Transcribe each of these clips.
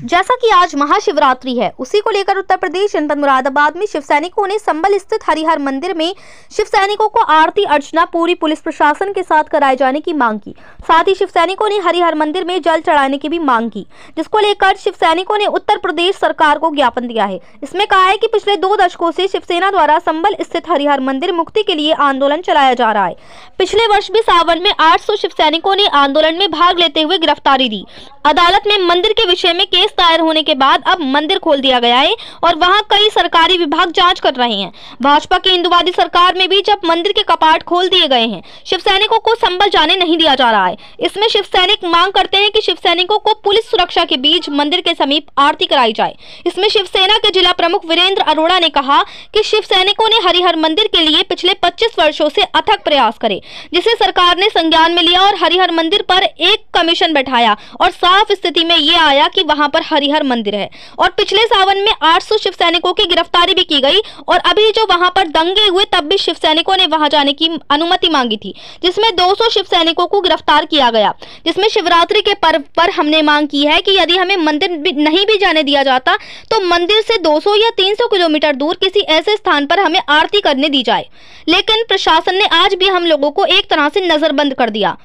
जैसा कि आज महाशिवरात्रि है, उसी को लेकर उत्तर प्रदेश जनपद मुरादाबाद में शिव सैनिकों ने संबल स्थित हरिहर मंदिर में शिव सैनिकों को आरती अर्चना पूरी पुलिस प्रशासन के साथ कराए जाने की मांग की। साथ ही शिव सैनिकों ने हरिहर मंदिर में जल चढ़ाने की भी मांग की, जिसको लेकर शिव सैनिकों ने उत्तर प्रदेश सरकार को ज्ञापन दिया है। इसमें कहा है कि पिछले 2 दशकों से शिवसेना द्वारा संबल स्थित हरिहर मंदिर मुक्ति के लिए आंदोलन चलाया जा रहा है। पिछले वर्ष भी सावन में 800 शिव सैनिकों ने आंदोलन में भाग लेते हुए गिरफ्तारी दी। अदालत में मंदिर के विषय में केस दायर होने के बाद अब मंदिर खोल दिया गया है और वहां कई सरकारी विभाग जांच कर रहे हैं। भाजपा की हिंदुवादी सरकार में भी जब मंदिर के कपाट खोल दिए गए हैं, शिव सैनिकों को संबल जाने नहीं दिया जा रहा है। इसमें शिव सैनिक मांग करते हैं कि शिव सैनिकों को पुलिस सुरक्षा के बीच मंदिर के समीप आरती कराई जाए। इसमें शिवसेना के जिला प्रमुख वीरेंद्र अरोड़ा ने कहा कि शिव सैनिकों ने हरिहर मंदिर के लिए पिछले 25 वर्षों से अथक प्रयास करे, जिसे सरकार ने संज्ञान में लिया और हरिहर मंदिर पर एक कमीशन बैठाया और साफ स्थिति में ये आया कि वहां पर हरिहर मंदिर है। और पिछले सावन में 800 शिव सैनिकों की गिरफ्तारी भी की गई और अभी जो वहां पर दंगे हुए तब भी शिव सैनिकों ने वहां जाने की अनुमति मांगी थी, जिसमें 200 शिव सैनिकों को गिरफ्तार किया गया। जिसमें शिवरात्रि के पर्व पर हमने मांग की है कि यदि हमें मंदिर नहीं भी जाने दिया जाता तो मंदिर से 200 या 300 किलोमीटर दूर किसी ऐसे स्थान पर हमें आरती करने दी जाए। लेकिन प्रशासन ने आज भी हम लोगों को एक तरह से नजरबंद कर दिया।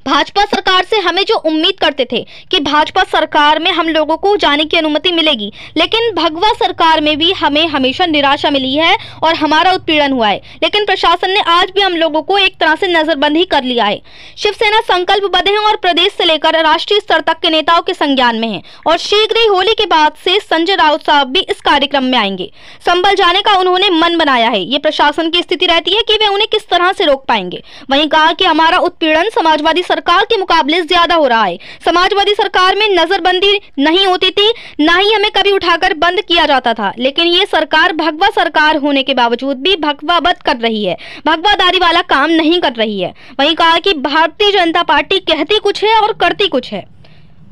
भाजपा सरकार से हमें जो उम्मीद करते थे कि भाजपा सरकार में हम लोगों को जाने की अनुमति मिलेगी, लेकिन भगवा सरकार में भी हमें हमेशा निराशा मिली है और हमारा उत्पीड़न हुआ है। लेकिन प्रशासन ने आज भी हम लोगों को एक तरह से नजरबंद ही कर लिया है। शिवसेना संकल्पबद्ध है और प्रदेश से लेकर राष्ट्रीय स्तर तक के नेताओं के संज्ञान में है और शीघ्र ही होली के बाद से संजय राउत साहब भी इस कार्यक्रम में आएंगे। संबल जाने का उन्होंने मन बनाया है। ये प्रशासन की स्थिति रहती है कि वे उन्हें किस तरह से रोक पाएंगे। वहीं कहा कि हमारा उत्पीड़न समाजवादी सरकार के मुकाबले ज्यादा हो रहा है। समाजवादी सरकार में नजरबंदी नहीं होती थी, ना ही हमें कभी उठाकर बंद किया जाता था, लेकिन ये सरकार भगवा सरकार होने के बावजूद भी भगवावत कर रही है, भगवादारी वाला काम नहीं कर रही है। वहीं कहा कि भारतीय जनता पार्टी कहती कुछ है और करती कुछ है।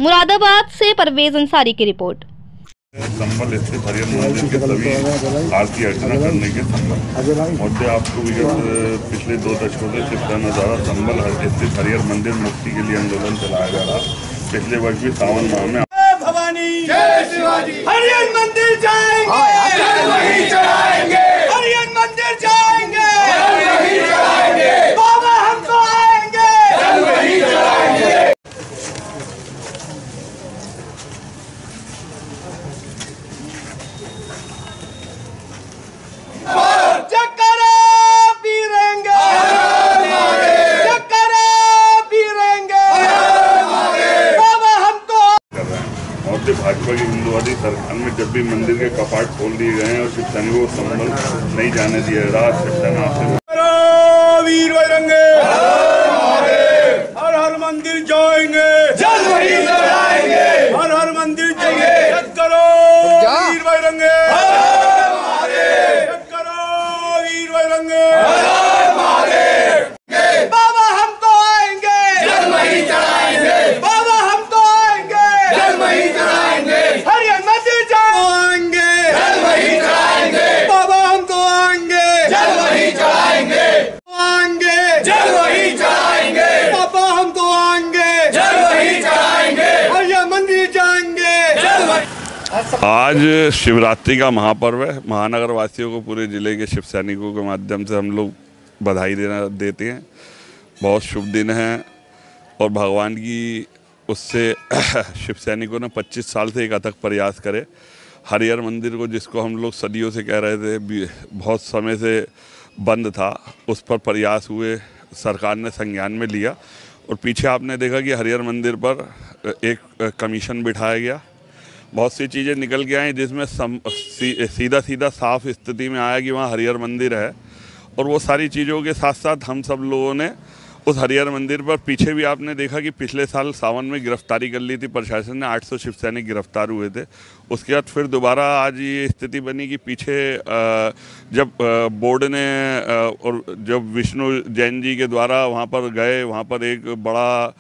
मुरादाबाद से परवेज अंसारी की रिपोर्ट। संबल स्थित हरिहर मंदिर के सभी आरती अर्चना करने के संबंध मुद्दे आपको पिछले 2 दशकों से शिवसेना द्वारा संबल स्थित हरिहर मंदिर मुक्ति के लिए आंदोलन चलाया जा रहा। पिछले वर्ष भी सावन माह में भवानी जय शिवाजी हरिहर मंदिर जाएंगे, हरिहर मंदिर जाएंगे, बाबा हम तो आएंगे। भाजपा की हिंदुवादी सरकार में जब भी मंदिर के कपाट खोल दिए गए हैं और शिव सैनिकों को संबल नहीं जाने दिया रहा, शिवसेना वीर बजरंगे हर हर मंदिर जाएंगे, जल वही चढ़ाएंगे, हर हर मंदिर जाएंगे। करो वीर बजरंगे, करो वीर बजरंगे, बाबा हम तो आएंगे, जल वही चढ़ाएंगे, बाबा हम तो आएंगे, जल वही चढ़ाएंगे, हरिहर मंदिर जाएंगे, जल वही चढ़ाएंगे, बाबा हम तो आएंगे, जल वही चढ़ाएंगे, आएंगे, जल वही चढ़ाएंगे, बाबा हम तो आएंगे, जल वही चढ़ाएंगे, हरिहर मंदिर जाएंगे, जल वही। आज शिवरात्रि का महापर्व है। महानगर वासियों को पूरे जिले के शिव सैनिकों के माध्यम से हम लोग बधाई देते हैं। बहुत शुभ दिन है और भगवान की उससे शिव सैनिकों ने 25 साल से एक अथक प्रयास करे। हरिहर मंदिर को, जिसको हम लोग सदियों से कह रहे थे, बहुत समय से बंद था, उस पर प्रयास हुए, सरकार ने संज्ञान में लिया और पीछे आपने देखा कि हरिहर मंदिर पर एक कमीशन बिठाया गया। बहुत सी चीज़ें निकल के आई, जिसमें सीधा साफ स्थिति में आया कि वहाँ हरिहर मंदिर है। और वो सारी चीज़ों के साथ साथ हम सब लोगों ने उस हरिहर मंदिर पर पीछे भी आपने देखा कि पिछले साल सावन में गिरफ्तारी कर ली थी प्रशासन ने, 800 शिव सैनिक गिरफ्तार हुए थे। उसके बाद फिर दोबारा आज ये स्थिति बनी कि पीछे जब बोर्ड ने और जब विष्णु जैन जी के द्वारा वहाँ पर गए, वहाँ पर एक बड़ा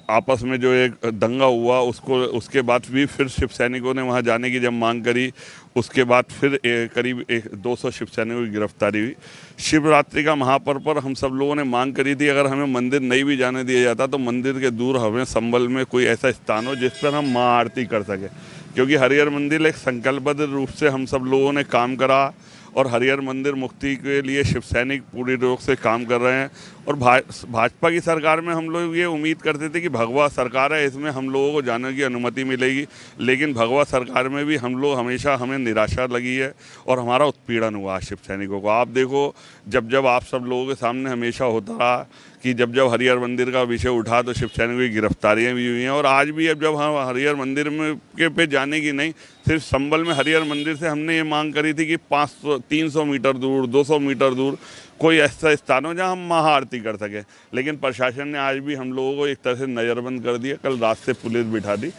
आपस में जो एक दंगा हुआ उसके बाद भी फिर शिव सैनिकों ने वहां जाने की जब मांग करी, उसके बाद फिर करीब 200 शिव सैनिकों की गिरफ्तारी हुई। शिवरात्रि का महापर्व पर हम सब लोगों ने मांग करी थी, अगर हमें मंदिर नहीं भी जाने दिया जाता तो मंदिर के दूर हमें संबल में कोई ऐसा स्थान हो जिस पर हम महाआरती कर सकें, क्योंकि हरिहर मंदिर एक संकल्पबद्ध रूप से हम सब लोगों ने काम करा और हरिहर मंदिर मुक्ति के लिए शिव सैनिक पूरी रूप से काम कर रहे हैं। और भाजपा की सरकार में हम लोग ये उम्मीद करते थे कि भगवा सरकार है, इसमें हम लोगों को जाने की अनुमति मिलेगी, लेकिन भगवा सरकार में भी हम लोग हमेशा हमें निराशा लगी है और हमारा उत्पीड़न हुआ शिव सैनिकों को। आप देखो, जब जब आप सब लोगों के सामने हमेशा होता रहा कि जब जब हरिहर मंदिर का विषय उठा तो शिव सैनिकों की गिरफ्तारियाँ भी हुई हैं, और आज भी अब जब हम हरिहर मंदिर में के पे जाने की नहीं, सिर्फ संबल में हरिहर मंदिर से हमने ये मांग करी थी कि 300 मीटर दूर, 200 मीटर दूर कोई ऐसा स्थान हो जहाँ हम महाआरती कर सकें, लेकिन प्रशासन ने आज भी हम लोगों को एक तरह से नज़रबंद कर दिया। कल रात से पुलिस बिठा दी।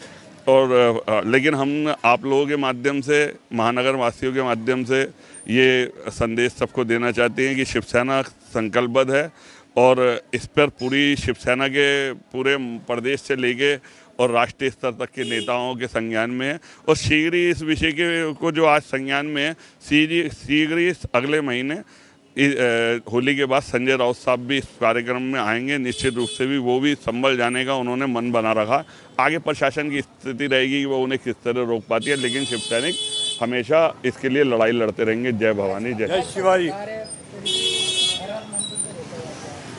और लेकिन हम आप लोगों के माध्यम से, महानगर वासियों के माध्यम से ये संदेश सबको देना चाहते हैं कि शिवसेना संकल्पबद्ध है और इस पर पूरी शिवसेना के पूरे प्रदेश से लेके और राष्ट्रीय स्तर तक के नेताओं के संज्ञान में है, और शीघ्र ही इस विषय के को जो आज संज्ञान में है, शीघ्र ही अगले महीने होली के बाद संजय राउत साहब भी इस कार्यक्रम में आएंगे। निश्चित रूप से भी वो भी संभल जाने का उन्होंने मन बना रखा। आगे प्रशासन की स्थिति रहेगी कि वो उन्हें किस तरह रोक पाती है, लेकिन शिव सैनिक हमेशा इसके लिए लड़ाई लड़ते रहेंगे। जय भवानी, जय शिवाजी।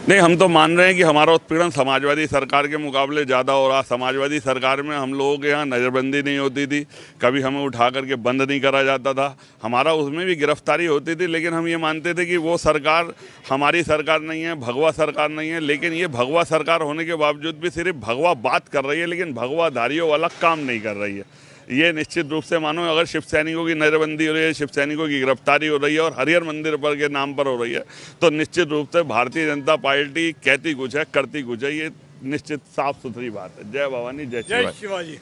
नहीं, हम तो मान रहे हैं कि हमारा उत्पीड़न समाजवादी सरकार के मुकाबले ज़्यादा हो रहा। समाजवादी सरकार में हम लोगों के यहाँ नज़रबंदी नहीं होती थी, कभी हमें उठा करके बंद नहीं करा जाता था, हमारा उसमें भी गिरफ्तारी होती थी, लेकिन हम ये मानते थे कि वो सरकार हमारी सरकार नहीं है, भगवा सरकार नहीं है। लेकिन ये भगवा सरकार होने के बावजूद भी सिर्फ भगवा बात कर रही है, लेकिन भगवाधारियों वाला काम नहीं कर रही है। ये निश्चित रूप से मानो, अगर शिव सैनिकों की नज़रबंदी हो रही है, शिव सैनिकों की गिरफ्तारी हो रही है और हरिहर मंदिर पर के नाम पर हो रही है, तो निश्चित रूप से भारतीय जनता पार्टी कहती कुछ है, करती कुछ है। ये निश्चित साफ सुथरी बात है। जय भवानी, जय शिवाजी।